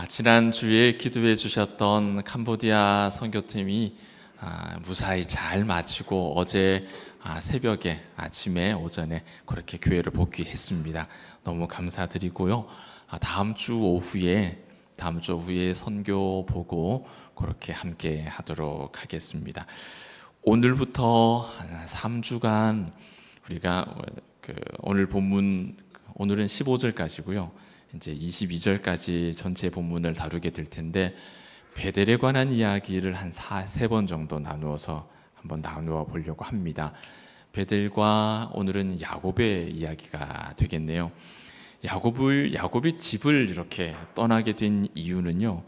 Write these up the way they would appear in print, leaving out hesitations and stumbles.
지난주에 기도해 주셨던 캄보디아 선교팀이 무사히 잘 마치고 어제 새벽에 아침에 오전에 그렇게 교회를 복귀했습니다. 너무 감사드리고요. 다음 주 오후에 선교 보고 그렇게 함께 하도록 하겠습니다. 오늘부터 한 3주간 우리가 오늘 본문, 오늘은 15절까지고요. 이제 22절까지 전체 본문을 다루게 될 텐데, 베델에 관한 이야기를 한 3번 정도 나누어서 한번 나누어 보려고 합니다. 베델과 오늘은 야곱의 이야기가 되겠네요. 야곱이 집을 이렇게 떠나게 된 이유는요,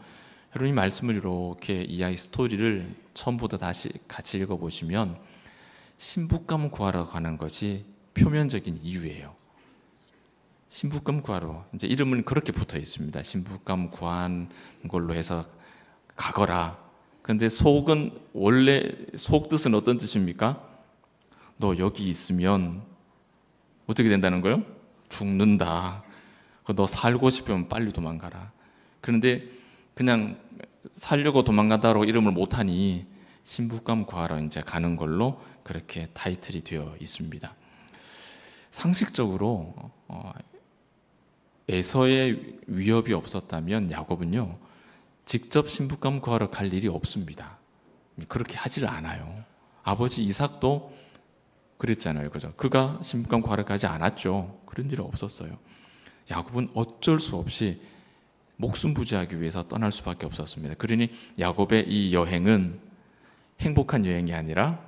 여러분 이 말씀을 이렇게 이야기 스토리를 처음부터 다시 같이 읽어보시면 신부감 구하러 가는 것이 표면적인 이유예요. 신부감 구하러, 이제 이름은 그렇게 붙어 있습니다. 신부감 구한 걸로 해서 가거라. 그런데 원래 속 뜻은 어떤 뜻입니까? 너 여기 있으면 어떻게 된다는 거예요? 죽는다. 너 살고 싶으면 빨리 도망가라. 그런데 그냥 살려고 도망간다고 이름을 못하니 신부감 구하러 이제 가는 걸로 그렇게 타이틀이 되어 있습니다. 상식적으로 에서의 위협이 없었다면 야곱은요, 직접 신부감 구하러 갈 일이 없습니다. 그렇게 하질 않아요. 아버지 이삭도 그랬잖아요. 그죠? 그가 신부감 구하러 가지 않았죠. 그런 일은 없었어요. 야곱은 어쩔 수 없이 목숨 부지하기 위해서 떠날 수밖에 없었습니다. 그러니 야곱의 이 여행은 행복한 여행이 아니라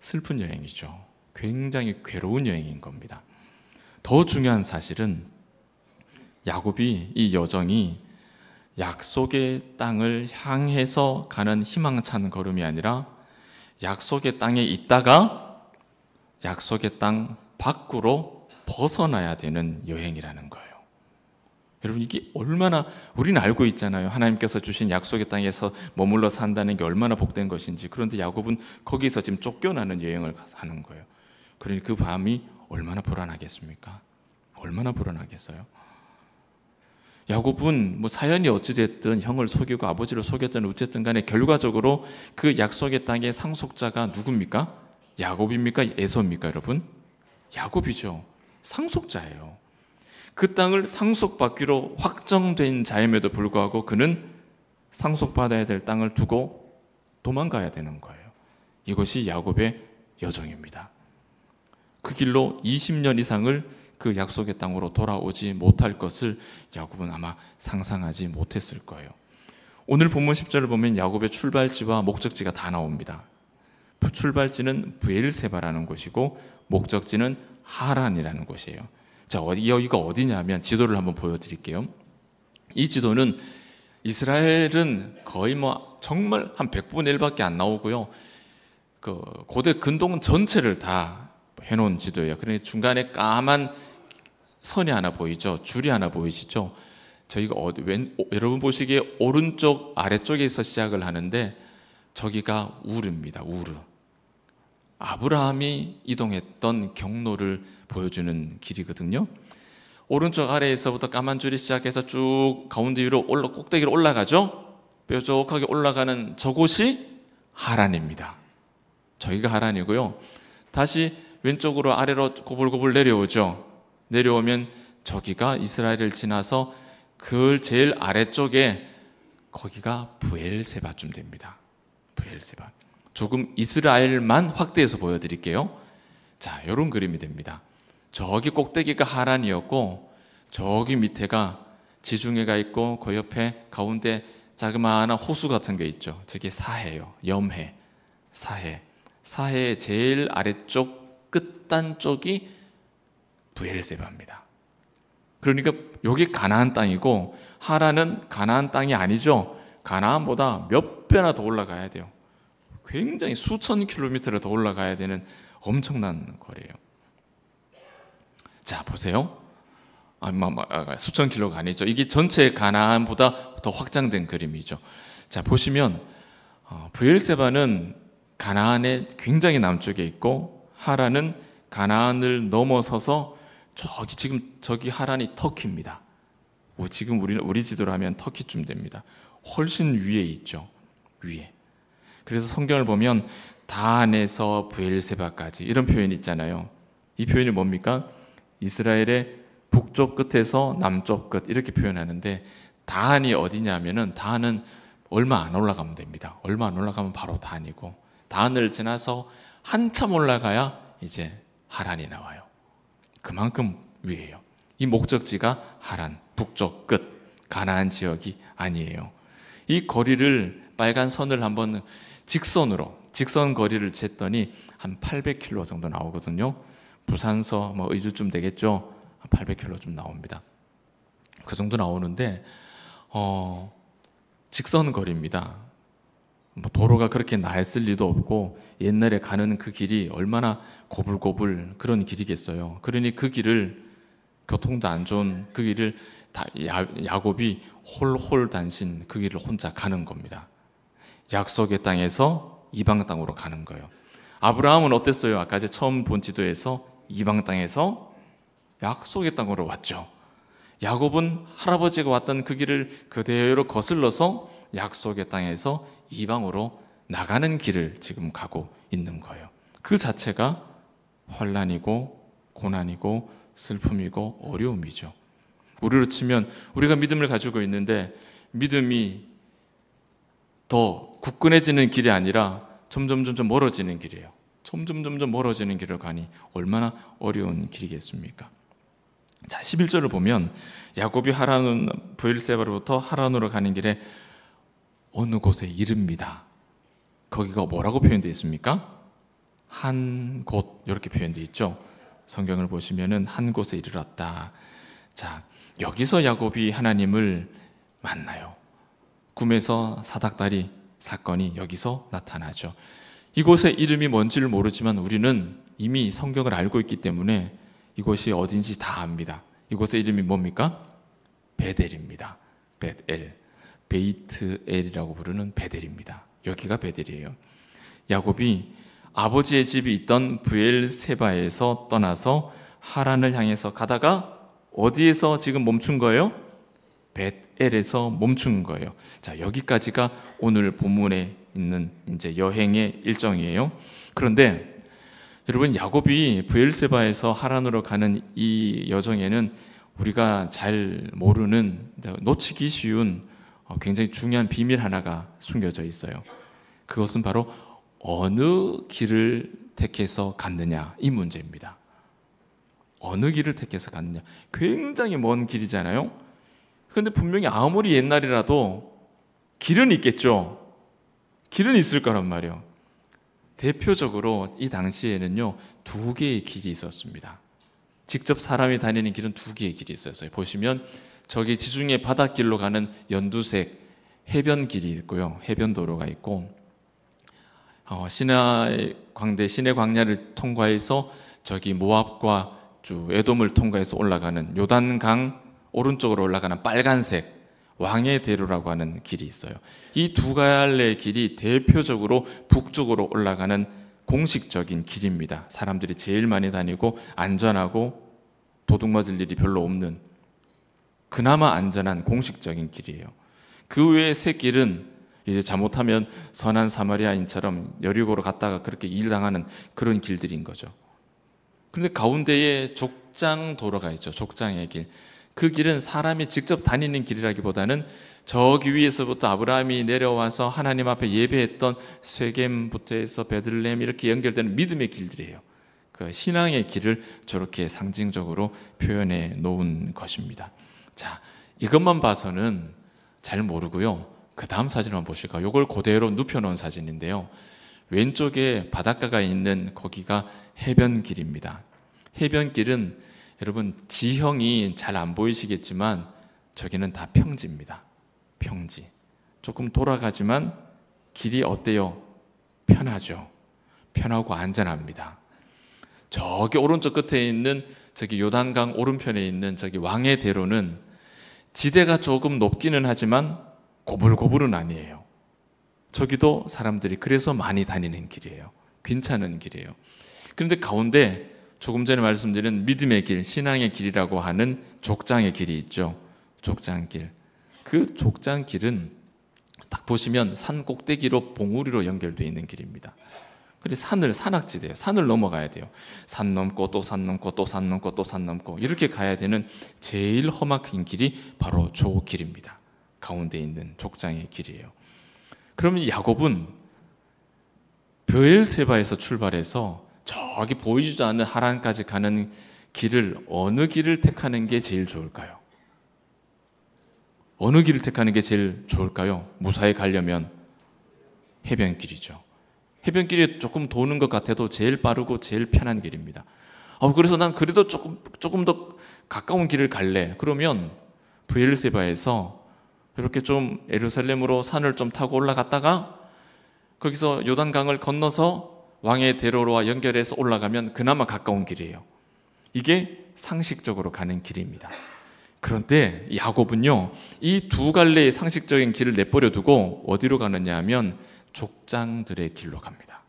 슬픈 여행이죠. 굉장히 괴로운 여행인 겁니다. 더 중요한 사실은 야곱이 이 여정이 약속의 땅을 향해서 가는 희망찬 걸음이 아니라 약속의 땅에 있다가 약속의 땅 밖으로 벗어나야 되는 여행이라는 거예요. 여러분 이게 얼마나, 우리는 알고 있잖아요. 하나님께서 주신 약속의 땅에서 머물러 산다는 게 얼마나 복된 것인지. 그런데 야곱은 거기서 지금 쫓겨나는 여행을 하는 거예요. 그러니 그 밤이 얼마나 불안하겠습니까? 얼마나 불안하겠어요? 야곱은 사연이 어찌됐든 형을 속이고 아버지를 속였든 어쨌든 간에 결과적으로 그 약속의 땅의 상속자가 누굽니까? 야곱입니까? 에서입니까? 여러분? 야곱이죠. 상속자예요. 그 땅을 상속받기로 확정된 자임에도 불구하고 그는 상속받아야 될 땅을 두고 도망가야 되는 거예요. 이것이 야곱의 여정입니다. 그 길로 20년 이상을 그 약속의 땅으로 돌아오지 못할 것을 야곱은 아마 상상하지 못했을 거예요. 오늘 본문 10절을 보면 야곱의 출발지와 목적지가 다 나옵니다. 출발지는 브엘세바라는 곳이고 목적지는 하란이라는 곳이에요. 자, 여기가 어디냐면 지도를 한번 보여드릴게요. 이 지도는 이스라엘은 거의 정말 한 100분의 1밖에 안 나오고요. 고대 근동 전체를 다 해놓은 지도예요. 그러니 중간에 까만 선이 하나 보이죠? 줄이 하나 보이시죠? 저희가 여러분 보시기에 오른쪽 아래쪽에서 시작을 하는데 저기가 우르입니다. 우르. 아브라함이 이동했던 경로를 보여주는 길이거든요. 오른쪽 아래에서부터 까만 줄이 시작해서 쭉 가운데 위로 꼭대기로 올라가죠. 뾰족하게 올라가는 저곳이 하란입니다. 저기가 하란이고요. 다시 왼쪽으로 아래로 고불고불 내려오죠. 내려오면 저기가 이스라엘을 지나서 그 제일 아래쪽에 거기가 브엘세바쯤 됩니다. 브엘세바. 조금 이스라엘만 확대해서 보여드릴게요. 자, 이런 그림이 됩니다. 저기 꼭대기가 하란이었고 저기 밑에가 지중해가 있고 그 옆에 가운데 자그마한 호수 같은 게 있죠. 저게 사해예요. 염해, 사해의 제일 아래쪽 끝단 쪽이 브엘세바입니다. 그러니까 여기 가나안 땅이고 하란은 가나안 땅이 아니죠. 가나안보다 몇 배나 더 올라가야 돼요. 굉장히 수천 킬로미터를 더 올라가야 되는 엄청난 거리예요. 자, 보세요. 수천 킬로가 아니죠. 이게 전체 가나안보다 더 확장된 그림이죠. 자, 보시면 브엘세바는 가나안의 굉장히 남쪽에 있고 하란은 가나안을 넘어서서 저기 하란이 터키입니다. 지금 우리 지도로 하면 터키쯤 됩니다. 훨씬 위에 있죠. 위에. 그래서 성경을 보면 다한에서 브엘세바까지 이런 표현이 있잖아요. 이 표현이 뭡니까? 이스라엘의 북쪽 끝에서 남쪽 끝 이렇게 표현하는데, 다한이 어디냐면은 다한은 얼마 안 올라가면 됩니다. 얼마 안 올라가면 바로 다한이고, 다한을 지나서 한참 올라가야 이제 하란이 나와요. 그만큼 위에요. 이 목적지가 하란, 북쪽 끝, 가나안 지역이 아니에요. 이 거리를 빨간 선을 한번 직선 거리를 쟀더니 한 800km 정도 나오거든요. 부산서 의주쯤 되겠죠. 800km 좀 나옵니다. 그 정도 나오는데 직선 거리입니다. 도로가 그렇게 나했을 리도 없고, 옛날에 가는 그 길이 얼마나 고불고불 그런 길이겠어요. 그러니 그 길을, 교통도 안 좋은 그 길을 야곱이 홀홀 단신 그 길을 혼자 가는 겁니다. 약속의 땅에서 이방 땅으로 가는 거예요. 아브라함은 어땠어요? 아까 처음 본 지도에서 이방 땅에서 약속의 땅으로 왔죠. 야곱은 할아버지가 왔던 그 길을 그대로 거슬러서 약속의 땅에서 이방으로 나가는 길을 지금 가고 있는 거예요. 그 자체가 환난이고 고난이고 슬픔이고 어려움이죠. 우리로 치면 우리가 믿음을 가지고 있는데, 믿음이 더 굳건해지는 길이 아니라 점점 멀어지는 길이에요. 점점 멀어지는 길을 가니 얼마나 어려운 길이겠습니까? 자, 11절을 보면 야곱이 브엘세바로부터 하란으로 가는 길에 어느 곳에 이릅니다. 거기가 뭐라고 표현되어 있습니까? 한 곳, 이렇게 표현되어 있죠. 성경을 보시면은 한 곳에 이르렀다. 자, 여기서 야곱이 하나님을 만나요. 꿈에서 사닥다리 사건이 여기서 나타나죠. 이곳의 이름이 뭔지를 모르지만 우리는 이미 성경을 알고 있기 때문에 이곳이 어딘지 다 압니다. 이곳의 이름이 뭡니까? 베델입니다. 베델, 베이트엘이라고 부르는 베델입니다. 여기가 베델이에요. 야곱이 아버지의 집이 있던 브엘세바에서 떠나서 하란을 향해서 가다가 어디에서 지금 멈춘 거예요? 베델에서 멈춘 거예요. 자, 여기까지가 오늘 본문에 있는 이제 여행의 일정이에요. 그런데 여러분, 야곱이 브엘세바에서 하란으로 가는 이 여정에는 우리가 잘 모르는, 놓치기 쉬운 굉장히 중요한 비밀 하나가 숨겨져 있어요. 그것은 바로 어느 길을 택해서 갔느냐, 이 문제입니다. 어느 길을 택해서 갔느냐. 굉장히 먼 길이잖아요. 그런데 분명히 아무리 옛날이라도 길은 있겠죠. 길은 있을 거란 말이에요. 대표적으로 이 당시에는요, 두 개의 길이 있었습니다. 직접 사람이 다니는 길은 두 개의 길이 있었어요. 보시면 저기 지중해 바닷길로 가는 연두색 해변길이 있고요, 해변도로가 있고, 시내 광야를 통과해서 저기 모압과 에돔을 통과해서 올라가는 요단강 오른쪽으로 올라가는 빨간색 왕의 대로라고 하는 길이 있어요. 이 두 갈래의 길이 대표적으로 북쪽으로 올라가는 공식적인 길입니다. 사람들이 제일 많이 다니고 안전하고 도둑 맞을 일이 별로 없는, 그나마 안전한 공식적인 길이에요. 그 외의 세 길은 이제 잘못하면 선한 사마리아인처럼 여리고로 갔다가 그렇게 일당하는 그런 길들인 거죠. 그런데 가운데에 족장 도로가 있죠. 족장의 길. 그 길은 사람이 직접 다니는 길이라기보다는 저기 위에서부터 아브라함이 내려와서 하나님 앞에 예배했던 쇠겜부터 해서 베들레헴 이렇게 연결되는 믿음의 길들이에요. 그 신앙의 길을 저렇게 상징적으로 표현해 놓은 것입니다. 자, 이것만 봐서는 잘 모르고요. 그 다음 사진 한번 보실까요? 이걸 그대로 눕혀놓은 사진인데요. 왼쪽에 바닷가가 있는 거기가 해변길입니다. 해변길은 여러분 지형이 잘 안 보이시겠지만 저기는 다 평지입니다. 평지. 조금 돌아가지만 길이 어때요? 편하죠. 편하고 안전합니다. 저기 오른쪽 끝에 있는 저기 요단강 오른편에 있는 저기 왕의 대로는 지대가 조금 높기는 하지만 고불고불은 아니에요. 저기도 사람들이 그래서 많이 다니는 길이에요. 괜찮은 길이에요. 그런데 가운데 조금 전에 말씀드린 믿음의 길, 신앙의 길이라고 하는 족장의 길이 있죠. 족장길. 그 족장길은 딱 보시면 산 꼭대기로 봉우리로 연결되어 있는 길입니다. 그래서 산악지대예요. 산을 넘어가야 돼요. 산 넘고 또 산 넘고 또 산 넘고 또 산 넘고 이렇게 가야 되는 제일 험악한 길이 바로 저 길입니다. 가운데 있는 족장의 길이에요. 그러면 야곱은 브엘세바에서 출발해서 저기 보이지도 않는 하란까지 가는 길을 어느 길을 택하는 게 제일 좋을까요? 어느 길을 택하는 게 제일 좋을까요? 무사히 가려면 해변길이죠. 해변길이 조금 도는 것 같아도 제일 빠르고 제일 편한 길입니다. 그래서 난 그래도 조금 더 가까운 길을 갈래. 그러면 브엘세바에서 이렇게 좀 예루살렘으로 산을 좀 타고 올라갔다가 거기서 요단강을 건너서 왕의 대로와 연결해서 올라가면 그나마 가까운 길이에요. 이게 상식적으로 가는 길입니다. 그런데 야곱은요, 이 두 갈래의 상식적인 길을 내버려 두고 어디로 가느냐 하면 족장들의 길로 갑니다.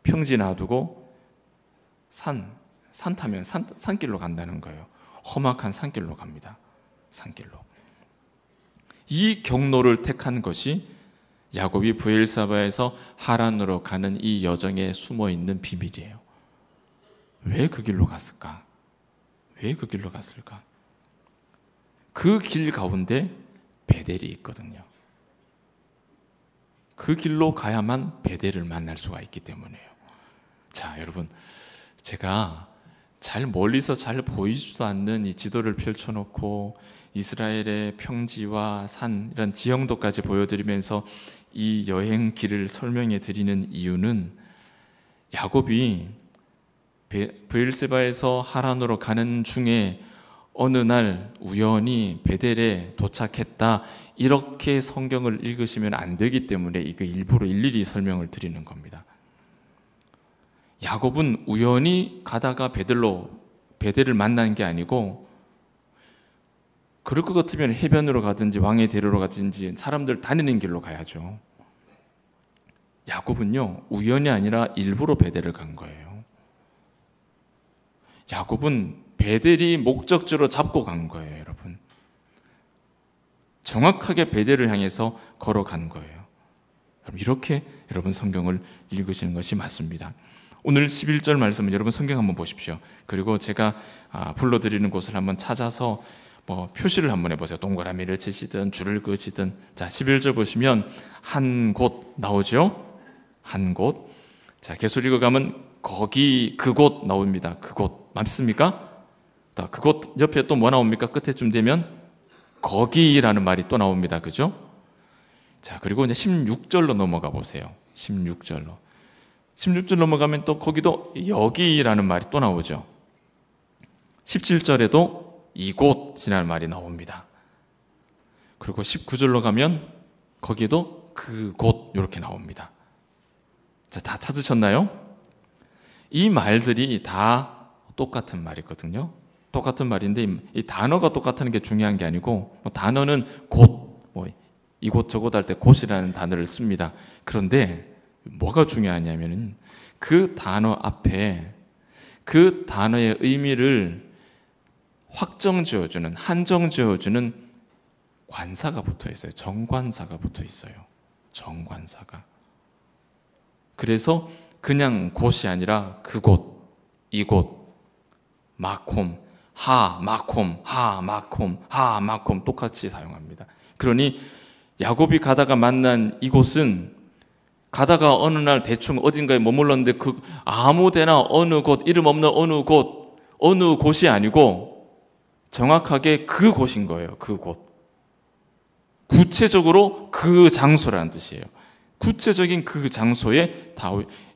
평지 놔두고 산 타면 산길로 간다는 거예요. 험악한 산길로 갑니다. 산길로. 이 경로를 택한 것이 야곱이 브엘사바에서 하란으로 가는 이 여정에 숨어 있는 비밀이에요. 왜 그 길로 갔을까? 왜 그 길로 갔을까? 그 길 가운데 베델이 있거든요. 그 길로 가야만 베델을 만날 수가 있기 때문이에요. 자, 여러분, 제가 잘 멀리서 잘 보이지도 않는 이 지도를 펼쳐놓고 이스라엘의 평지와 산 이런 지형도까지 보여드리면서 이 여행 길을 설명해 드리는 이유는 야곱이 브엘세바에서 하란으로 가는 중에 어느 날 우연히 베델에 도착했다, 이렇게 성경을 읽으시면 안 되기 때문에 이거 일부러 일일이 설명을 드리는 겁니다. 야곱은 우연히 가다가 베델을 만난 게 아니고, 그럴 것 같으면 해변으로 가든지 왕의 대로로 가든지 사람들 다니는 길로 가야죠. 야곱은요, 우연이 아니라 일부러 베델을 간 거예요. 야곱은 베델이 목적지로 잡고 간 거예요, 여러분. 정확하게 베델을 향해서 걸어간 거예요. 이렇게 여러분 성경을 읽으시는 것이 맞습니다. 오늘 11절 말씀은 여러분 성경 한번 보십시오. 그리고 제가 불러드리는 곳을 한번 찾아서 표시를 한번 해보세요. 동그라미를 치시든 줄을 그으시든. 자, 11절 보시면 한 곳 나오죠? 한 곳. 자, 계속 읽어가면 거기 그곳 나옵니다. 그곳 맞습니까? 그곳 옆에 또 뭐 나옵니까? 끝에쯤 되면 거기라는 말이 또 나옵니다. 그죠? 자, 그리고 이제 16절로 넘어가 보세요. 16절로 넘어가면 또 거기도 여기라는 말이 또 나오죠. 17절에도 이곳이라는 말이 나옵니다. 그리고 19절로 가면 거기도 그곳 이렇게 나옵니다. 자, 다 찾으셨나요? 이 말들이 다 똑같은 말이거든요. 똑같은 말인데 이 단어가 똑같은 게 중요한 게 아니고, 단어는 곳, 이곳 저곳 할 때 곳이라는 단어를 씁니다. 그런데 뭐가 중요하냐면은 그 단어 앞에 그 단어의 의미를 확정 지어주는, 한정 지어주는 관사가 붙어 있어요. 정관사가 붙어 있어요. 정관사가. 그래서 그냥 곳이 아니라 그곳, 이곳, 마콤, 마콤, 마콤 똑같이 사용합니다. 그러니 야곱이 가다가 만난 이곳은 가다가 어느 날 대충 어딘가에 머물렀는데 그 아무데나 어느 곳, 이름 없는 어느 곳, 어느 곳이 아니고 정확하게 그 곳인 거예요. 그 곳. 구체적으로 그 장소라는 뜻이에요. 구체적인 그 장소에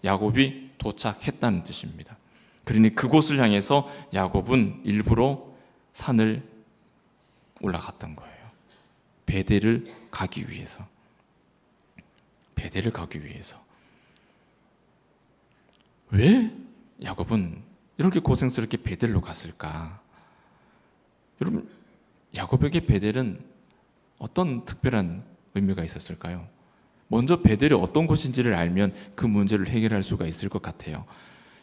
야곱이 도착했다는 뜻입니다. 그러니 그곳을 향해서 야곱은 일부러 산을 올라갔던 거예요. 베델을 가기 위해서. 베델을 가기 위해서. 왜 야곱은 이렇게 고생스럽게 베델로 갔을까? 여러분, 야곱에게 베델은 어떤 특별한 의미가 있었을까요? 먼저 베델이 어떤 곳인지를 알면 그 문제를 해결할 수가 있을 것 같아요.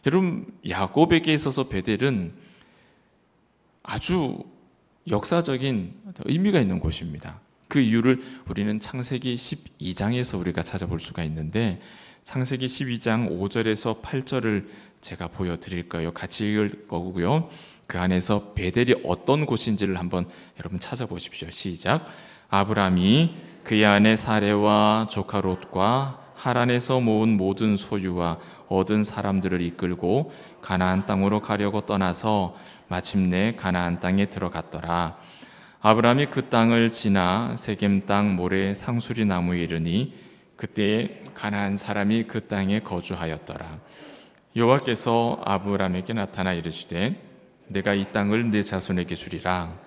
여러분, 야곱에게 있어서 베델은 아주 역사적인 의미가 있는 곳입니다. 그 이유를 우리는 창세기 12장에서 우리가 찾아볼 수가 있는데, 창세기 12장 5절에서 8절을 제가 보여드릴 거예요. 같이 읽을 거고요. 그 안에서 베델이 어떤 곳인지를 한번 여러분 찾아보십시오. 시작. 아브람이 그의 아내 사레와 조카 롯과 하란에서 모은 모든 소유와 얻은 사람들을 이끌고 가나안 땅으로 가려고 떠나서 마침내 가나안 땅에 들어갔더라. 아브람이 그 땅을 지나 세겜 땅 모래 상수리 나무에 이르니 그때에 가나안 사람이 그 땅에 거주하였더라. 여호와께서 아브람에게 나타나 이르시되 내가 이 땅을 네 자손에게 주리라.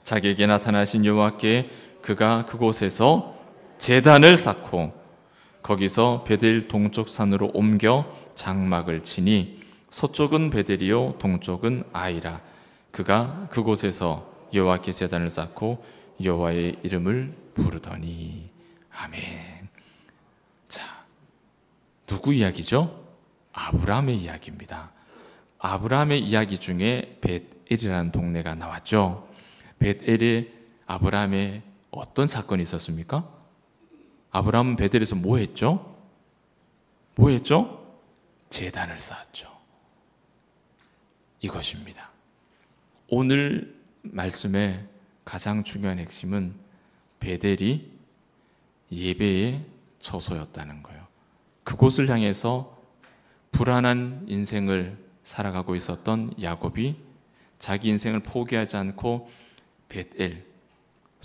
자기에게 나타나신 여호와께 그가 그곳에서 제단을 쌓고 거기서 베델 동쪽 산으로 옮겨 장막을 치니 서쪽은 베델이요 동쪽은 아이라. 그가 그곳에서 여호와께 제단을 쌓고 여호와의 이름을 부르더니. 아멘. 자, 누구 이야기죠? 아브라함의 이야기입니다. 아브라함의 이야기 중에 벳엘이라는 동네가 나왔죠. 벳엘에 아브라함의 어떤 사건이 있었습니까? 아브라함은 베델에서 뭐 했죠? 뭐 했죠? 제단을 쌓았죠. 이것입니다. 오늘 말씀의 가장 중요한 핵심은 베델이 예배의 처소였다는 거예요. 그곳을 향해서 불안한 인생을 살아가고 있었던 야곱이 자기 인생을 포기하지 않고 벳엘,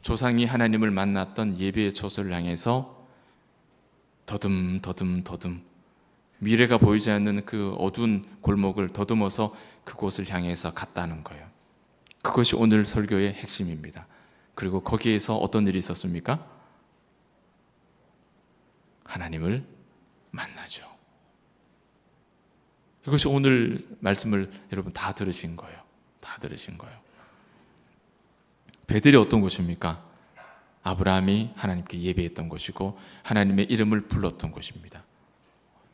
조상이 하나님을 만났던 예배의 처소를 향해서 더듬 미래가 보이지 않는 그 어두운 골목을 더듬어서 그곳을 향해서 갔다는 거예요. 그것이 오늘 설교의 핵심입니다. 그리고 거기에서 어떤 일이 있었습니까? 하나님을 만나죠. 이것이 오늘 말씀을 여러분 다 들으신 거예요. 다 들으신 거예요. 베델이 어떤 곳입니까? 아브라함이 하나님께 예배했던 곳이고 하나님의 이름을 불렀던 곳입니다.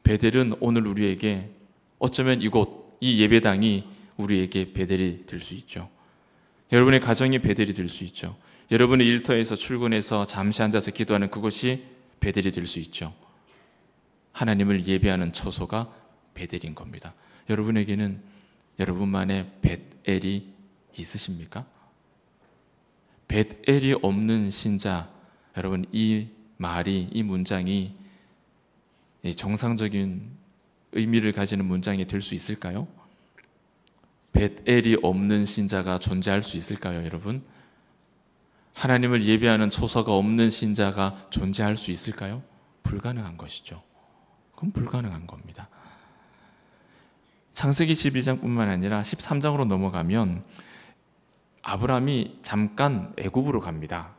베델은 오늘 우리에게 어쩌면 이곳, 이 예배당이 우리에게 베델이 될 수 있죠. 여러분의 가정이 베델이 될 수 있죠. 여러분의 일터에서 출근해서 잠시 앉아서 기도하는 그곳이 베델이 될 수 있죠. 하나님을 예배하는 처소가 베델인 겁니다. 여러분에게는 여러분만의 벳엘이 있으십니까? 벳엘이 없는 신자, 여러분 이 말이, 이 문장이 정상적인 의미를 가지는 문장이 될 수 있을까요? 벳엘이 없는 신자가 존재할 수 있을까요, 여러분? 하나님을 예배하는 처소가 없는 신자가 존재할 수 있을까요? 불가능한 것이죠. 그건 불가능한 겁니다. 창세기 12장뿐만 아니라 13장으로 넘어가면 아브라함이 잠깐 애굽으로 갑니다.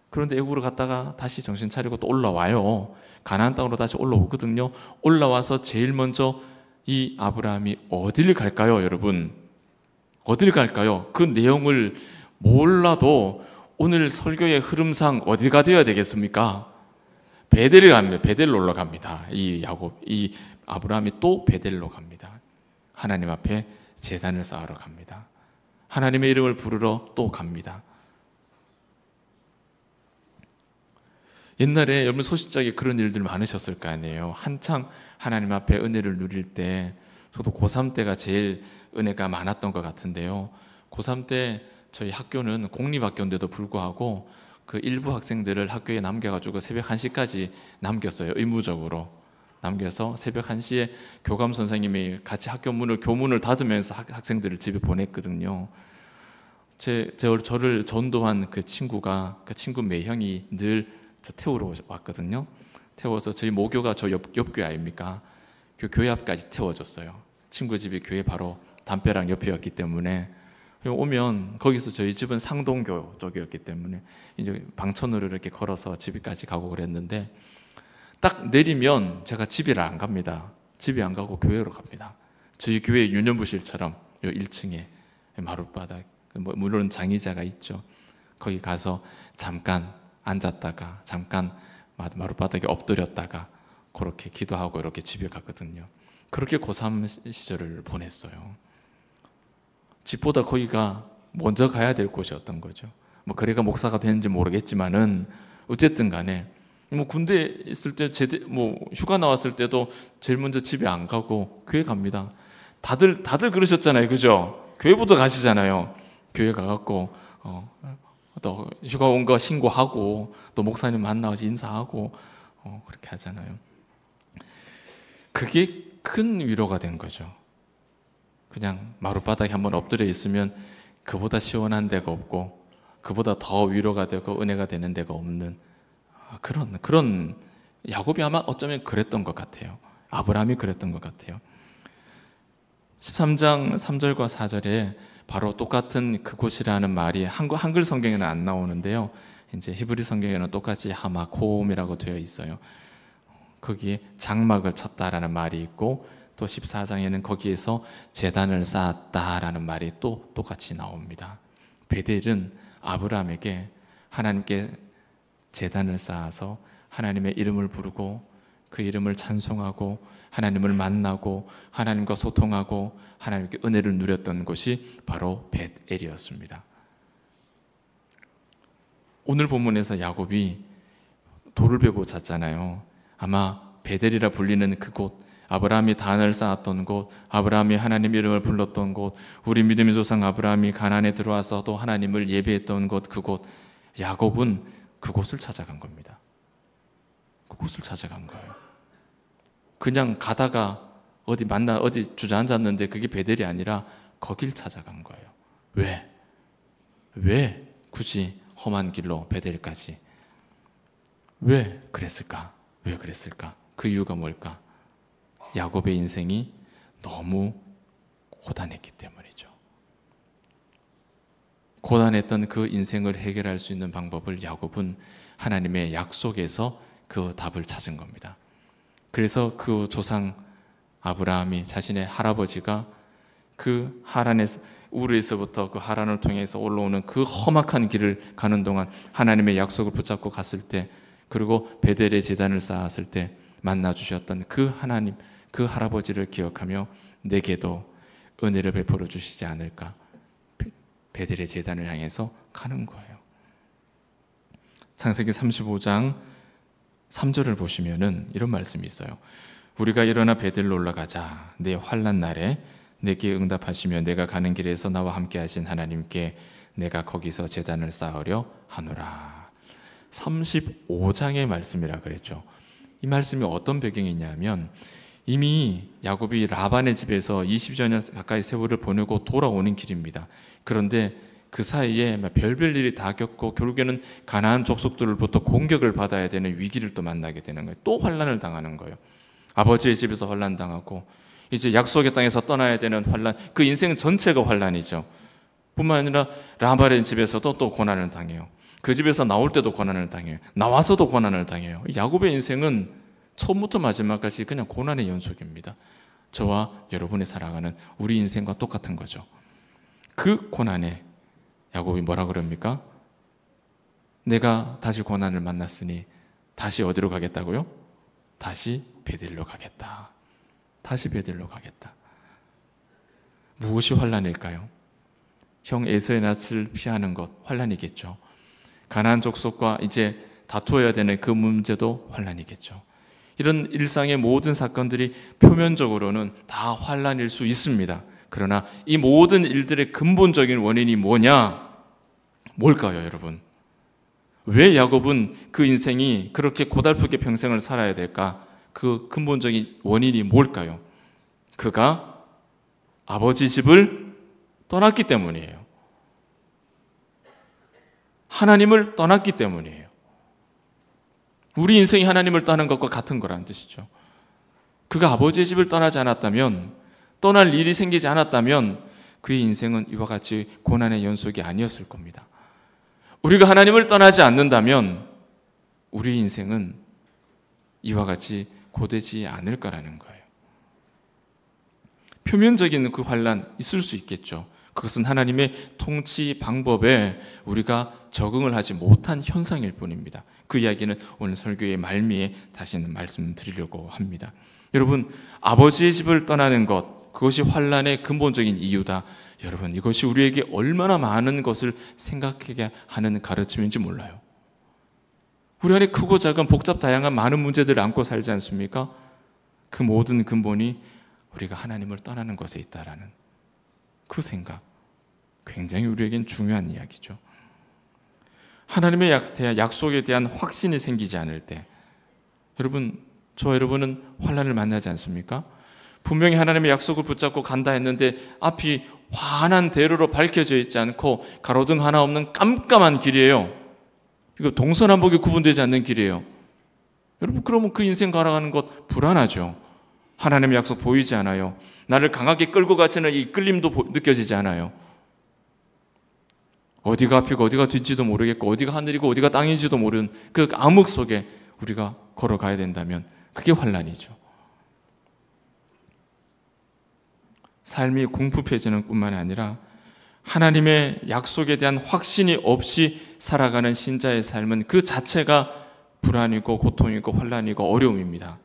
그런데 애굽으로 갔다가 다시 정신 차리고 또 올라와요. 가나안 땅으로 다시 올라오거든요. 올라와서 제일 먼저 이 아브라함이 어디를 갈까요, 여러분? 어디를 갈까요? 그 내용을 몰라도 오늘 설교의 흐름상 어디가 되어야 되겠습니까? 베델을 갑니다. 베델로 올라갑니다. 이 아브라함이 또 베델로 갑니다. 하나님 앞에 제단을 쌓으러 갑니다. 하나님의 이름을 부르러 또 갑니다. 옛날에 여러분 소식적에 그런 일들 많으셨을 거 아니에요. 한창 하나님 앞에 은혜를 누릴 때, 저도 고3 때가 제일 은혜가 많았던 것 같은데요. 고3 때 저희 학교는 공립학교인데도 불구하고 그 일부 학생들을 학교에 남겨가지고 새벽 1시까지 남겼어요. 의무적으로 남겨서 새벽 1시에 교감 선생님이 같이 학교 교문을 닫으면서 학생들을 집에 보냈거든요. 저를 전도한 그 친구 매형이 늘 저 태우러 왔거든요. 태워서 저희 모교가 저 옆교회 아닙니까? 그 교회 앞까지 태워줬어요. 친구 집이 교회 바로 담벼락 옆이었기 때문에 오면 거기서 저희 집은 상동교 쪽이었기 때문에 이제 방천으로 이렇게 걸어서 집에까지 가고 그랬는데, 딱 내리면 제가 집에 안 갑니다. 집에 안 가고 교회로 갑니다. 저희 교회 유년부실처럼 요 1층에 마룻바닥, 물론 장의자가 있죠. 거기 가서 잠깐 앉았다가 잠깐 마룻바닥에 엎드렸다가 그렇게 기도하고 이렇게 집에 갔거든요. 그렇게 고3 시절을 보냈어요. 집보다 거기가 먼저 가야 될 곳이었던 거죠. 뭐 그래가 목사가 되는지 모르겠지만은 어쨌든 간에 뭐 군대 있을 때 뭐 휴가 나왔을 때도 제일 먼저 집에 안 가고 교회 갑니다. 다들 그러셨잖아요, 그죠? 교회부터 가시잖아요. 교회 가갖고 또 휴가 온 거 신고하고 또 목사님 만나서 인사하고 그렇게 하잖아요. 그게 큰 위로가 된 거죠. 그냥 마룻바닥에 한번 엎드려 있으면 그보다 시원한 데가 없고 그보다 더 위로가 되고 은혜가 되는 데가 없는 그런 야곱이 아마 어쩌면 그랬던 것 같아요. 아브라함이 그랬던 것 같아요. 13장 3절과 4절에 바로 똑같은 그곳이라는 말이 한글 성경에는 안 나오는데요. 이제 히브리 성경에는 똑같이 하마콤이라고 되어 있어요. 거기에 장막을 쳤다라는 말이 있고 또 14장에는 거기에서 제단을 쌓았다라는 말이 또 똑같이 나옵니다. 베델은 아브라함에게 하나님께 제단을 쌓아서 하나님의 이름을 부르고 그 이름을 찬송하고 하나님을 만나고 하나님과 소통하고 하나님께 은혜를 누렸던 곳이 바로 벳엘이었습니다. 오늘 본문에서 야곱이 돌을 베고 잤잖아요. 아마 베델이라 불리는 그곳, 아브라함이 단을 쌓았던 곳, 아브라함이 하나님 이름을 불렀던 곳, 우리 믿음의 조상 아브라함이 가나안에 들어와서도 하나님을 예배했던 곳, 그곳, 야곱은 그곳을 찾아간 겁니다. 그곳을 찾아간 거예요. 그냥 가다가 어디 주저앉았는데 그게 베델이 아니라 거길 찾아간 거예요. 왜 굳이 험한 길로 베델까지? 왜 그랬을까? 그 이유가 뭘까? 야곱의 인생이 너무 고단했기 때문이죠. 고단했던 그 인생을 해결할 수 있는 방법을 야곱은 하나님의 약속에서 그 답을 찾은 겁니다. 그래서 그 조상 아브라함이 자신의 할아버지가 그 하란에서 우르에서부터 그 하란을 통해서 올라오는 그 험악한 길을 가는 동안 하나님의 약속을 붙잡고 갔을 때, 그리고 베델에 제단을 쌓았을 때 만나 주셨던 그 하나님, 그 할아버지를 기억하며 내게도 은혜를 베풀어 주시지 않을까, 베델의 제단을 향해서 가는 거예요. 창세기 35장 3절을 보시면은 이런 말씀이 있어요. 우리가 일어나 베델로 올라가자. 내 환난 날에 내게 응답하시며 내가 가는 길에서 나와 함께 하신 하나님께 내가 거기서 제단을 쌓으려 하노라. 35장의 말씀이라 그랬죠. 이 말씀이 어떤 배경이냐면 이미 야곱이 라반의 집에서 20여 년 가까이 세월을 보내고 돌아오는 길입니다. 그런데 그 사이에 별별 일이 다 겪고 결국에는 가나안 족속들로부터 공격을 받아야 되는 위기를 또 만나게 되는 거예요. 또 환난을 당하는 거예요. 아버지의 집에서 환난 당하고 이제 약속의 땅에서 떠나야 되는 환난, 그 인생 전체가 환난이죠. 뿐만 아니라 라반의 집에서도 또 고난을 당해요. 그 집에서 나올 때도 고난을 당해요. 나와서도 고난을 당해요. 야곱의 인생은 처음부터 마지막까지 그냥 고난의 연속입니다. 저와 여러분이 살아가는 우리 인생과 똑같은 거죠. 그 고난에 야곱이 뭐라 그럽니까? 내가 다시 고난을 만났으니 다시 어디로 가겠다고요? 다시 베델로 가겠다. 다시 베델로 가겠다. 무엇이 환난일까요? 형 에서의 낯을 피하는 것, 환난이겠죠. 가나안 족속과 이제 다투어야 되는 그 문제도 환난이겠죠. 이런 일상의 모든 사건들이 표면적으로는 다 환난일 수 있습니다. 그러나 이 모든 일들의 근본적인 원인이 뭐냐? 뭘까요, 여러분? 왜 야곱은 그 인생이 그렇게 고달프게 평생을 살아야 될까? 그 근본적인 원인이 뭘까요? 그가 아버지 집을 떠났기 때문이에요. 하나님을 떠났기 때문이에요. 우리 인생이 하나님을 떠나는 것과 같은 거라는 뜻이죠. 그가 아버지의 집을 떠나지 않았다면, 떠날 일이 생기지 않았다면 그의 인생은 이와 같이 고난의 연속이 아니었을 겁니다. 우리가 하나님을 떠나지 않는다면 우리 인생은 이와 같이 고되지 않을 거라는 거예요. 표면적인 그 환난 있을 수 있겠죠. 그것은 하나님의 통치 방법에 우리가 적응을 하지 못한 현상일 뿐입니다. 그 이야기는 오늘 설교의 말미에 다시 말씀드리려고 합니다. 여러분, 아버지의 집을 떠나는 것, 그것이 환난의 근본적인 이유다. 여러분, 이것이 우리에게 얼마나 많은 것을 생각하게 하는 가르침인지 몰라요. 우리 안에 크고 작은 복잡 다양한 많은 문제들을 안고 살지 않습니까? 그 모든 근본이 우리가 하나님을 떠나는 것에 있다라는 그 생각, 굉장히 우리에겐 중요한 이야기죠. 하나님의 약속에 대한 확신이 생기지 않을 때, 여러분, 저와 여러분은 환난을 만나지 않습니까? 분명히 하나님의 약속을 붙잡고 간다 했는데 앞이 환한 대로로 밝혀져 있지 않고 가로등 하나 없는 깜깜한 길이에요. 이거 동서남북이 구분되지 않는 길이에요. 여러분, 그러면 그 인생 걸어가는 것 불안하죠. 하나님의 약속 보이지 않아요. 나를 강하게 끌고 가시는 이 끌림도 느껴지지 않아요. 어디가 앞이고 어디가 뒤인지도 모르겠고 어디가 하늘이고 어디가 땅인지도 모르는 그 암흑 속에 우리가 걸어가야 된다면 그게 환난이죠. 삶이 궁핍해지는 뿐만 아니라 하나님의 약속에 대한 확신이 없이 살아가는 신자의 삶은 그 자체가 불안이고 고통이고 환난이고 어려움입니다.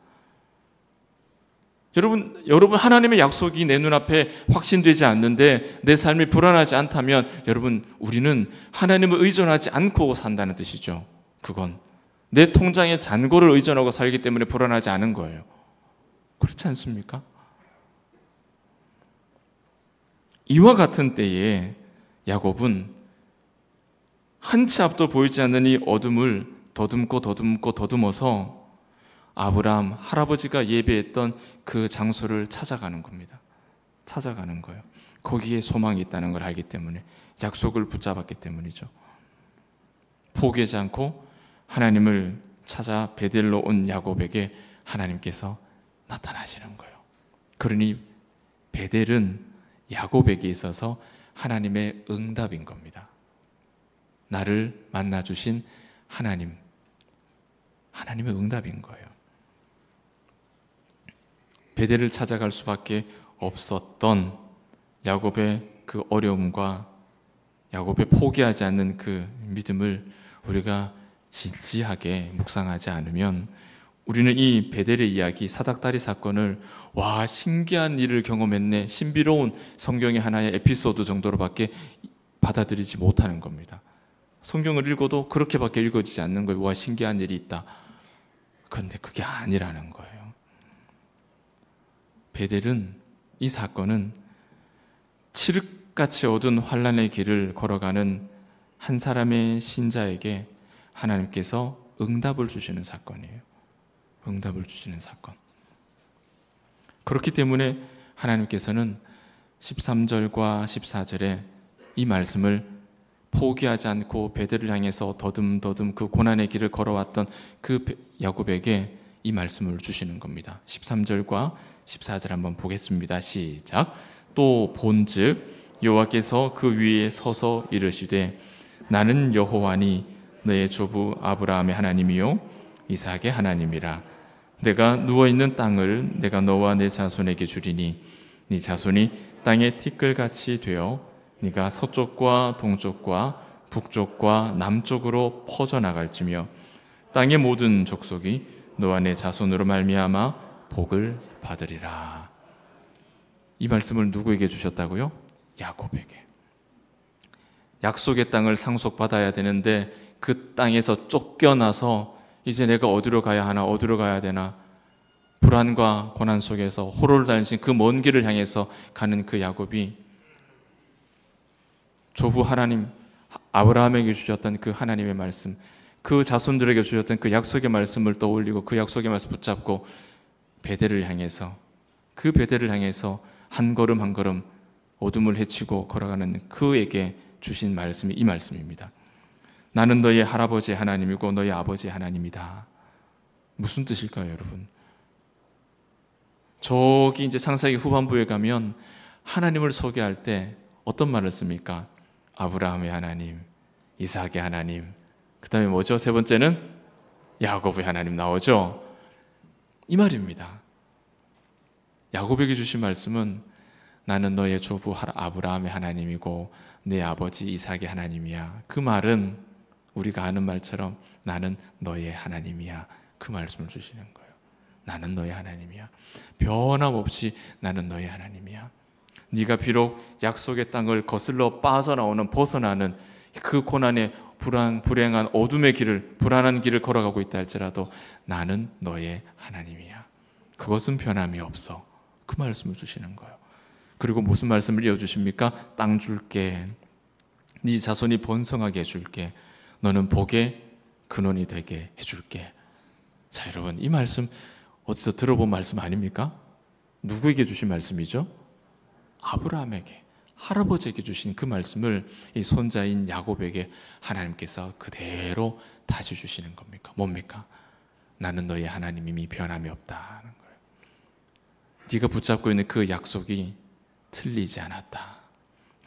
여러분 하나님의 약속이 내 눈앞에 확신되지 않는데 내 삶이 불안하지 않다면 여러분, 우리는 하나님을 의존하지 않고 산다는 뜻이죠. 그건 내 통장의 잔고를 의존하고 살기 때문에 불안하지 않은 거예요. 그렇지 않습니까? 이와 같은 때에 야곱은 한치 앞도 보이지 않는 이 어둠을 더듬어서 아브라함 할아버지가 예배했던 그 장소를 찾아가는 겁니다. 찾아가는 거예요. 거기에 소망이 있다는 걸 알기 때문에, 약속을 붙잡았기 때문이죠. 포기하지 않고 하나님을 찾아 베델로 온 야곱에게 하나님께서 나타나시는 거예요. 그러니 베델은 야곱에게 있어서 하나님의 응답인 겁니다. 나를 만나주신 하나님의 응답인 거예요. 베델을 찾아갈 수밖에 없었던 야곱의 그 어려움과 야곱의 포기하지 않는 그 믿음을 우리가 진지하게 묵상하지 않으면 우리는 이 베델의 이야기, 사닥다리 사건을 와, 신기한 일을 경험했네, 신비로운 성경의 하나의 에피소드 정도로밖에 받아들이지 못하는 겁니다. 성경을 읽어도 그렇게밖에 읽어지지 않는 거예요. 와, 신기한 일이 있다. 그런데 그게 아니라는 거예요. 베델은, 이 사건은 칠흑같이 어두운 환난의 길을 걸어가는 한 사람의 신자에게 하나님께서 응답을 주시는 사건이에요. 응답을 주시는 사건. 그렇기 때문에 하나님께서는 13절과 14절에 이 말씀을 포기하지 않고 베델을 향해서 더듬더듬 그 고난의 길을 걸어왔던 그 야곱에게 이 말씀을 주시는 겁니다. 13절과 14절 한번 보겠습니다. 시작. 또 본즉 여호와께서 그 위에 서서 이르시되 나는 여호와니 너의 조부 아브라함의 하나님이요 이삭의 하나님이라. 내가 누워있는 땅을 내가 너와 내 자손에게 주리니 네 자손이 땅의 티끌같이 되어 네가 서쪽과 동쪽과 북쪽과 남쪽으로 퍼져나갈지며 땅의 모든 족속이 너와 내 자손으로 말미암아 복을 받으리라. 이 말씀을 누구에게 주셨다고요? 야곱에게. 약속의 땅을 상속받아야 되는데 그 땅에서 쫓겨나서 이제 내가 어디로 가야 하나, 어디로 가야 되나, 불안과 고난 속에서 호로를 다니신 그 먼 길을 향해서 가는 그 야곱이 조부 하나님 아브라함에게 주셨던 그 하나님의 말씀, 그 자손들에게 주셨던 그 약속의 말씀을 떠올리고 그 약속의 말씀 붙잡고 베델을 향해서, 그 베델을 향해서 한 걸음 한 걸음 어둠을 헤치고 걸어가는 그에게 주신 말씀이 이 말씀입니다. 나는 너의 할아버지의 하나님이고 너의 아버지의 하나님이다. 무슨 뜻일까요, 여러분? 저기 이제 창세기 후반부에 가면 하나님을 소개할 때 어떤 말을 씁니까? 아브라함의 하나님, 이삭의 하나님, 그 다음에 뭐죠? 세 번째는 야곱의 하나님 나오죠? 이 말입니다. 야곱에게 주신 말씀은 나는 너의 조부 아브라함의 하나님이고 내 아버지 이삭의 하나님이야. 그 말은 우리가 아는 말처럼 나는 너의 하나님이야. 그 말씀을 주시는 거예요. 나는 너의 하나님이야. 변함없이 나는 너의 하나님이야. 네가 비록 약속의 땅을 거슬러 빠져나오는 벗어나는 그 고난의 불행한 어둠의 길을, 불안한 길을 걸어가고 있다 할지라도 나는 너의 하나님이야. 그것은 변함이 없어. 그 말씀을 주시는 거예요. 그리고 무슨 말씀을 이어주십니까? 땅 줄게. 네 자손이 번성하게 해줄게. 너는 복의 근원이 되게 해줄게. 자, 여러분, 이 말씀 어디서 들어본 말씀 아닙니까? 누구에게 주신 말씀이죠? 아브라함에게, 할아버지에게 주신 그 말씀을 이 손자인 야곱에게 하나님께서 그대로 다시 주시는 겁니까? 뭡니까? 나는 너의 하나님임이 변함이 없다는 거예요. 네가 붙잡고 있는 그 약속이 틀리지 않았다.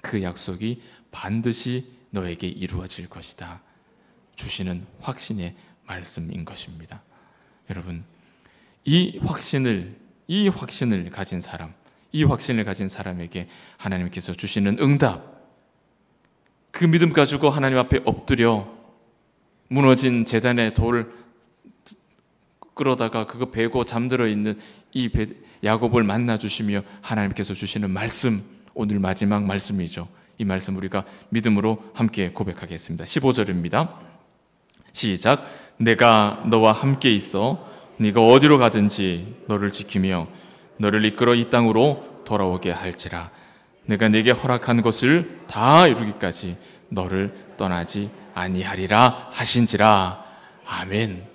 그 약속이 반드시 너에게 이루어질 것이다. 주시는 확신의 말씀인 것입니다. 여러분, 이 확신을 가진 사람, 이 확신을 가진 사람에게 하나님께서 주시는 응답, 그 믿음 가지고 하나님 앞에 엎드려 무너진 제단의 돌을 끌어다가 그거 베고 잠들어 있는 이 야곱을 만나 주시며 하나님께서 주시는 말씀, 오늘 마지막 말씀이죠. 이 말씀 우리가 믿음으로 함께 고백하겠습니다. 15절입니다. 시작. 내가 너와 함께 있어 네가 어디로 가든지 너를 지키며 너를 이끌어 이 땅으로 돌아오게 할지라. 내가 네게 허락한 것을 다 이루기까지 너를 떠나지 아니하리라 하신지라. 아멘.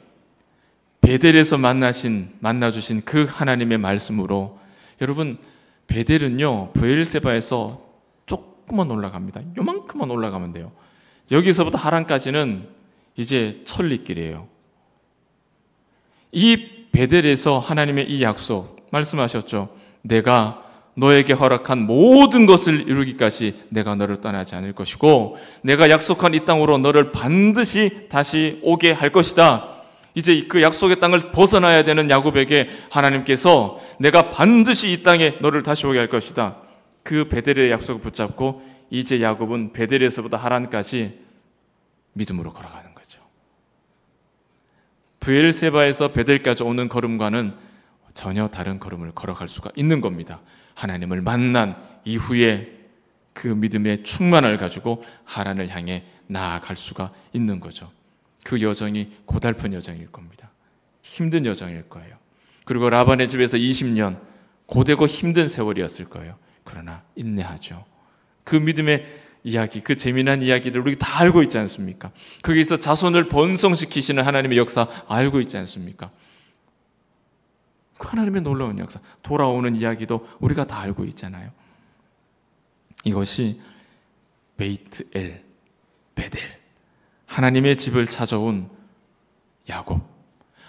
베델에서 만나주신 그 하나님의 말씀으로, 여러분, 베델은요 브엘세바에서 조금만 올라갑니다. 요만큼만 올라가면 돼요. 여기서부터 하란까지는 이제 천리길이에요. 이 베델에서 하나님의 이 약속 말씀하셨죠. 내가 너에게 허락한 모든 것을 이루기까지 내가 너를 떠나지 않을 것이고 내가 약속한 이 땅으로 너를 반드시 다시 오게 할 것이다. 이제 그 약속의 땅을 벗어나야 되는 야곱에게 하나님께서 내가 반드시 이 땅에 너를 다시 오게 할 것이다. 그 베델의 약속을 붙잡고 이제 야곱은 베델에서부터 하란까지 믿음으로 걸어가는 거죠. 브엘세바에서 베델까지 오는 걸음과는 전혀 다른 걸음을 걸어갈 수가 있는 겁니다. 하나님을 만난 이후에 그 믿음의 충만을 가지고 하란을 향해 나아갈 수가 있는 거죠. 그 여정이 고달픈 여정일 겁니다. 힘든 여정일 거예요. 그리고 라반의 집에서 20년 고되고 힘든 세월이었을 거예요. 그러나 인내하죠. 그 믿음의 이야기, 그 재미난 이야기를 우리 다 알고 있지 않습니까? 거기서 자손을 번성시키시는 하나님의 역사 알고 있지 않습니까? 그 하나님의 놀라운 역사, 돌아오는 이야기도 우리가 다 알고 있잖아요. 이것이 베이트엘, 베델, 하나님의 집을 찾아온 야곱,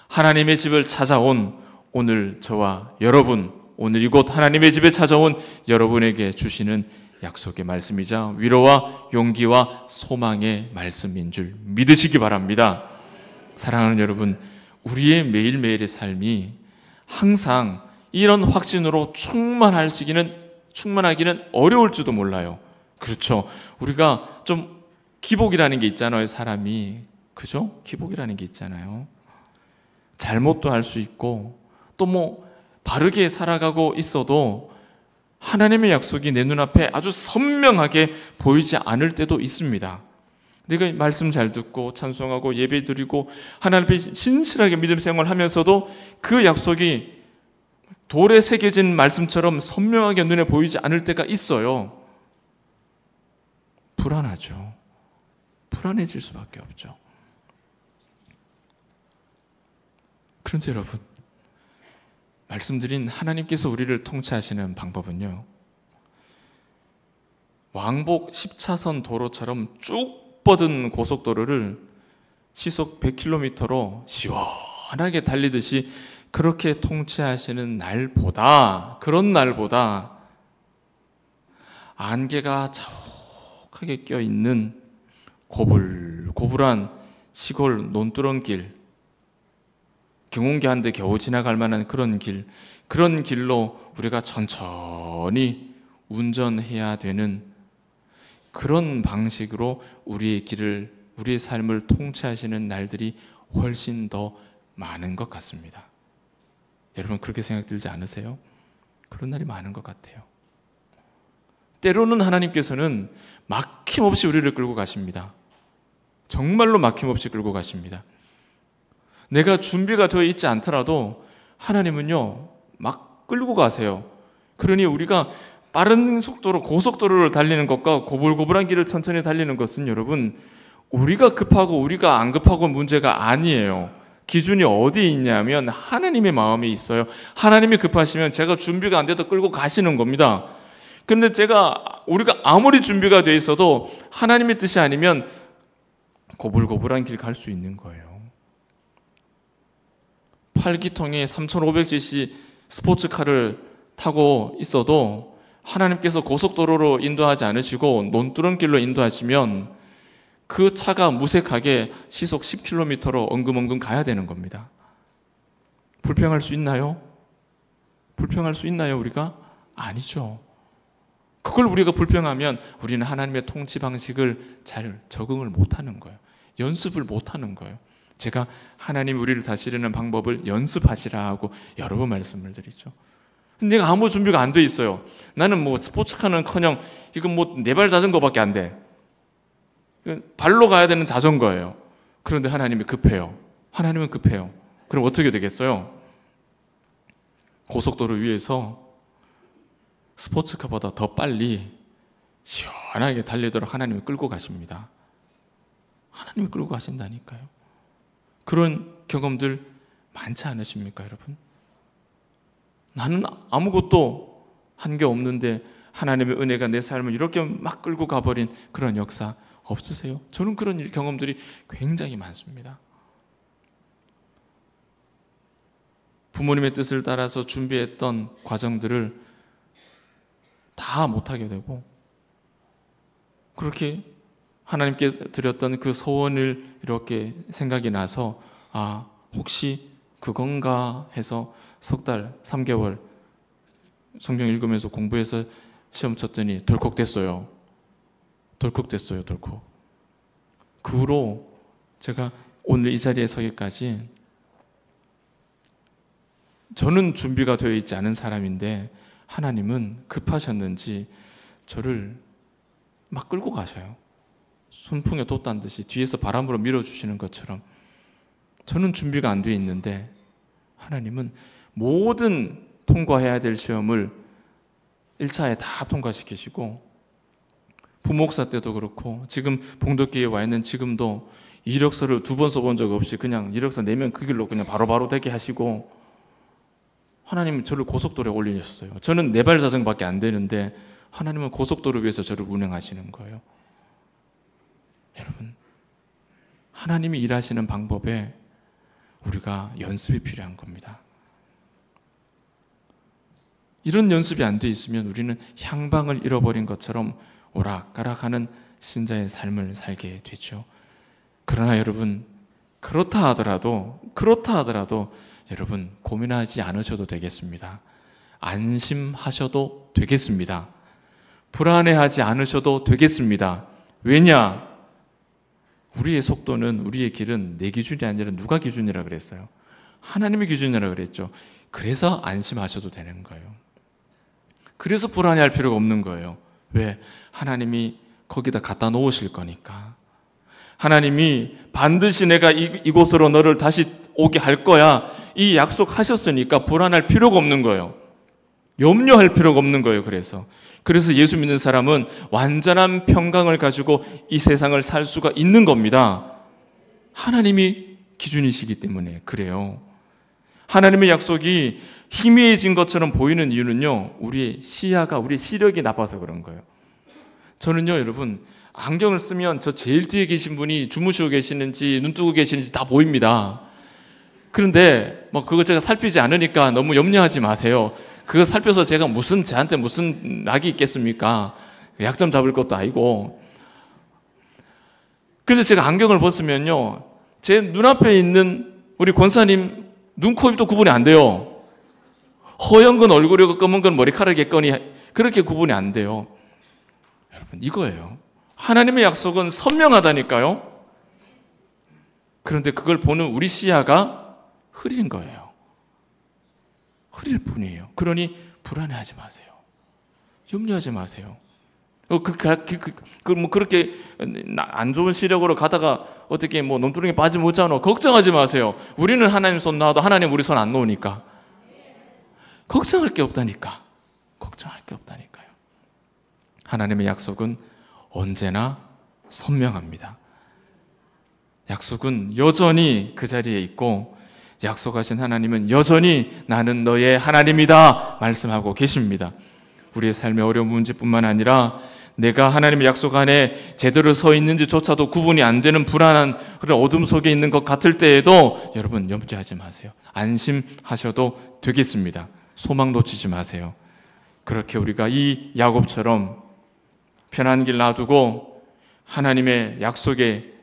하나님의 집을 찾아온 오늘 저와 여러분, 오늘 이곳 하나님의 집에 찾아온 여러분에게 주시는 약속의 말씀이자 위로와 용기와 소망의 말씀인 줄 믿으시기 바랍니다. 사랑하는 여러분, 우리의 매일매일의 삶이 항상 이런 확신으로 충만하기는 어려울지도 몰라요. 그렇죠. 우리가 좀 기복이라는 게 있잖아요. 사람이. 그죠? 기복이라는 게 있잖아요. 잘못도 할 수 있고 또 바르게 살아가고 있어도 하나님의 약속이 내 눈앞에 아주 선명하게 보이지 않을 때도 있습니다. 내가 말씀 잘 듣고 찬송하고 예배 드리고 하나님 앞에 신실하게 믿음 생활하면서도 그 약속이 돌에 새겨진 말씀처럼 선명하게 눈에 보이지 않을 때가 있어요. 불안하죠. 불안해질 수밖에 없죠. 그런데 여러분, 말씀드린 하나님께서 우리를 통치하시는 방법은요, 왕복 10차선 도로처럼 쭉 뻗은 고속도로를 시속 100km로 시원하게 달리듯이 그렇게 통치하시는 그런 날보다 안개가 자욱하게 껴있는 고불고불한 시골 논두렁길, 경운기 한 대 겨우 지나갈 만한 그런 길로 우리가 천천히 운전해야 되는 그런 방식으로 우리의 삶을 통치하시는 날들이 훨씬 더 많은 것 같습니다. 여러분 그렇게 생각 들지 않으세요? 그런 날이 많은 것 같아요. 때로는 하나님께서는 막힘없이 우리를 끌고 가십니다. 정말로 막힘없이 끌고 가십니다. 내가 준비가 되어 있지 않더라도 하나님은요 막 끌고 가세요. 그러니 우리가 빠른 속도로 고속도로를 달리는 것과 고불고불한 길을 천천히 달리는 것은 여러분 우리가 급하고 우리가 안 급하고 문제가 아니에요. 기준이 어디에 있냐면 하나님의 마음에 있어요. 하나님이 급하시면 제가 준비가 안 돼도 끌고 가시는 겁니다. 그런데 우리가 아무리 준비가 돼 있어도 하나님의 뜻이 아니면 고불고불한 길 갈 수 있는 거예요. 8기통에 3500cc 스포츠카를 타고 있어도 하나님께서 고속도로로 인도하지 않으시고 논두렁길로 인도하시면 그 차가 무색하게 시속 10km로 엉금엉금 가야 되는 겁니다. 불평할 수 있나요? 불평할 수 있나요, 우리가? 아니죠. 그걸 우리가 불평하면 우리는 하나님의 통치 방식을 잘 적응을 못하는 거예요. 연습을 못하는 거예요. 제가 하나님 우리를 다스리는 방법을 연습하시라 하고 여러 번 말씀을 드리죠. 근데 내가 아무 준비가 안 돼 있어요. 나는 뭐 스포츠카는커녕 이건 뭐 4발 자전거밖에 안 돼. 발로 가야 되는 자전거예요. 그런데 하나님이 급해요. 하나님은 급해요. 그럼 어떻게 되겠어요? 고속도로 위에서 스포츠카보다 더 빨리 시원하게 달리도록 하나님이 끌고 가십니다. 하나님이 끌고 가신다니까요. 그런 경험들 많지 않으십니까, 여러분? 나는 아무것도 한 게 없는데 하나님의 은혜가 내 삶을 이렇게 막 끌고 가버린 그런 역사 없으세요? 저는 그런 경험들이 굉장히 많습니다. 부모님의 뜻을 따라서 준비했던 과정들을 다 못하게 되고 그렇게 하나님께 드렸던 그 소원을 이렇게 생각이 나서 혹시 그건가 해서 석 달, 3개월 성경 읽으면서 공부해서 시험 쳤더니 덜컥 됐어요. 덜컥. 그 후로 제가 오늘 이 자리에 서기까지 저는 준비가 되어 있지 않은 사람인데 하나님은 급하셨는지 저를 막 끌고 가셔요. 순풍에 돛단 듯이 뒤에서 바람으로 밀어주시는 것처럼 저는 준비가 안 되어 있는데 하나님은 모든 통과해야 될 시험을 1차에 다 통과시키시고 부목사 때도 그렇고 지금 봉독기에 와 있는 지금도 이력서를 2번 써본 적 없이 그냥 이력서 내면 그 길로 그냥 바로바로 되게 하시고 하나님은 저를 고속도로에 올리셨어요. 저는 4발 자전거밖에 안 되는데 하나님은 고속도로 위에서 저를 운행하시는 거예요. 여러분, 하나님이 일하시는 방법에 우리가 연습이 필요한 겁니다. 이런 연습이 안 돼 있으면 우리는 향방을 잃어버린 것처럼 오락가락하는 신자의 삶을 살게 되죠. 그러나 여러분, 그렇다 하더라도 여러분 고민하지 않으셔도 되겠습니다. 안심하셔도 되겠습니다. 불안해하지 않으셔도 되겠습니다. 왜냐? 우리의 속도는, 우리의 길은 내 기준이 아니라 누가 기준이라 그랬어요? 하나님의 기준이라 그랬죠. 그래서 안심하셔도 되는 거예요. 그래서 불안해할 필요가 없는 거예요. 왜? 하나님이 거기다 갖다 놓으실 거니까. 하나님이 반드시 내가 이곳으로 너를 다시 오게 할 거야, 이 약속하셨으니까 불안할 필요가 없는 거예요. 염려할 필요가 없는 거예요. 그래서 예수 믿는 사람은 완전한 평강을 가지고 이 세상을 살 수가 있는 겁니다. 하나님이 기준이시기 때문에 그래요. 하나님의 약속이 희미해진 것처럼 보이는 이유는요, 우리의 시야가, 우리의 시력이 나빠서 그런 거예요. 저는요, 여러분, 안경을 쓰면 저 제일 뒤에 계신 분이 주무시고 계시는지 눈 뜨고 계시는지 다 보입니다. 그런데 그거 제가 살피지 않으니까 너무 염려하지 마세요. 그거 살펴서 제가 저한테 무슨 낙이 있겠습니까? 약점 잡을 것도 아니고. 그래서 제가 안경을 벗으면요, 제 눈앞에 있는 우리 권사님 눈, 코, 입도 구분이 안 돼요. 허연 건 얼굴이고 검은 건 머리카락이겠거니 그렇게 구분이 안 돼요. 여러분, 이거예요. 하나님의 약속은 선명하다니까요. 그런데 그걸 보는 우리 시야가 흐린 거예요. 흐릴 뿐이에요. 그러니 불안해하지 마세요. 염려하지 마세요. 그렇게 안 좋은 시력으로 가다가 어떻게 논두렁에 빠지면 어쩌노? 걱정하지 마세요. 우리는 하나님 손 놔도 하나님 우리 손 안 놓으니까. 걱정할 게 없다니까. 걱정할 게 없다니까요. 하나님의 약속은 언제나 선명합니다. 약속은 여전히 그 자리에 있고, 약속하신 하나님은 여전히 나는 너의 하나님이다 말씀하고 계십니다. 우리의 삶의 어려운 문제뿐만 아니라 내가 하나님의 약속 안에 제대로 서 있는지조차도 구분이 안 되는 불안한 그런 어둠 속에 있는 것 같을 때에도 여러분 염려하지 마세요. 안심하셔도 되겠습니다. 소망 놓치지 마세요. 그렇게 우리가 이 야곱처럼 편한 길 놔두고 하나님의 약속의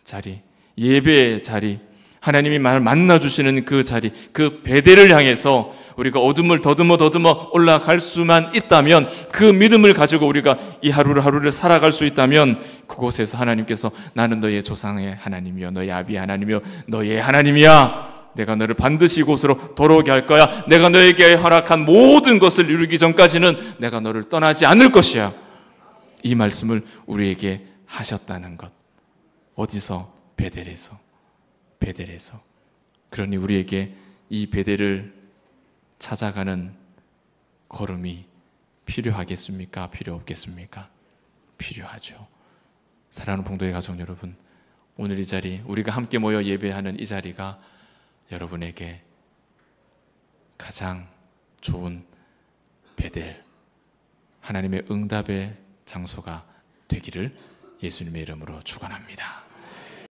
자리, 예배의 자리, 하나님이 만나주시는 그 자리, 그 베델을 향해서 우리가 어둠을 더듬어 올라갈 수만 있다면, 그 믿음을 가지고 우리가 이 하루를 살아갈 수 있다면, 그곳에서 하나님께서 나는 너의 조상의 하나님이여, 너의 아비의 하나님이여, 너의 하나님이야, 내가 너를 반드시 이곳으로 돌아오게 할 거야, 내가 너에게 허락한 모든 것을 이루기 전까지는 내가 너를 떠나지 않을 것이야, 이 말씀을 우리에게 하셨다는 것. 어디서? 베델에서. 그러니 우리에게 이 베델을 찾아가는 걸음이 필요하겠습니까? 필요 없겠습니까? 필요하죠. 사랑하는 봉도의 가족 여러분, 오늘 이 자리, 우리가 함께 모여 예배하는 이 자리가 여러분에게 가장 좋은 베델, 하나님의 응답의 장소가 되기를 예수님의 이름으로 축원합니다.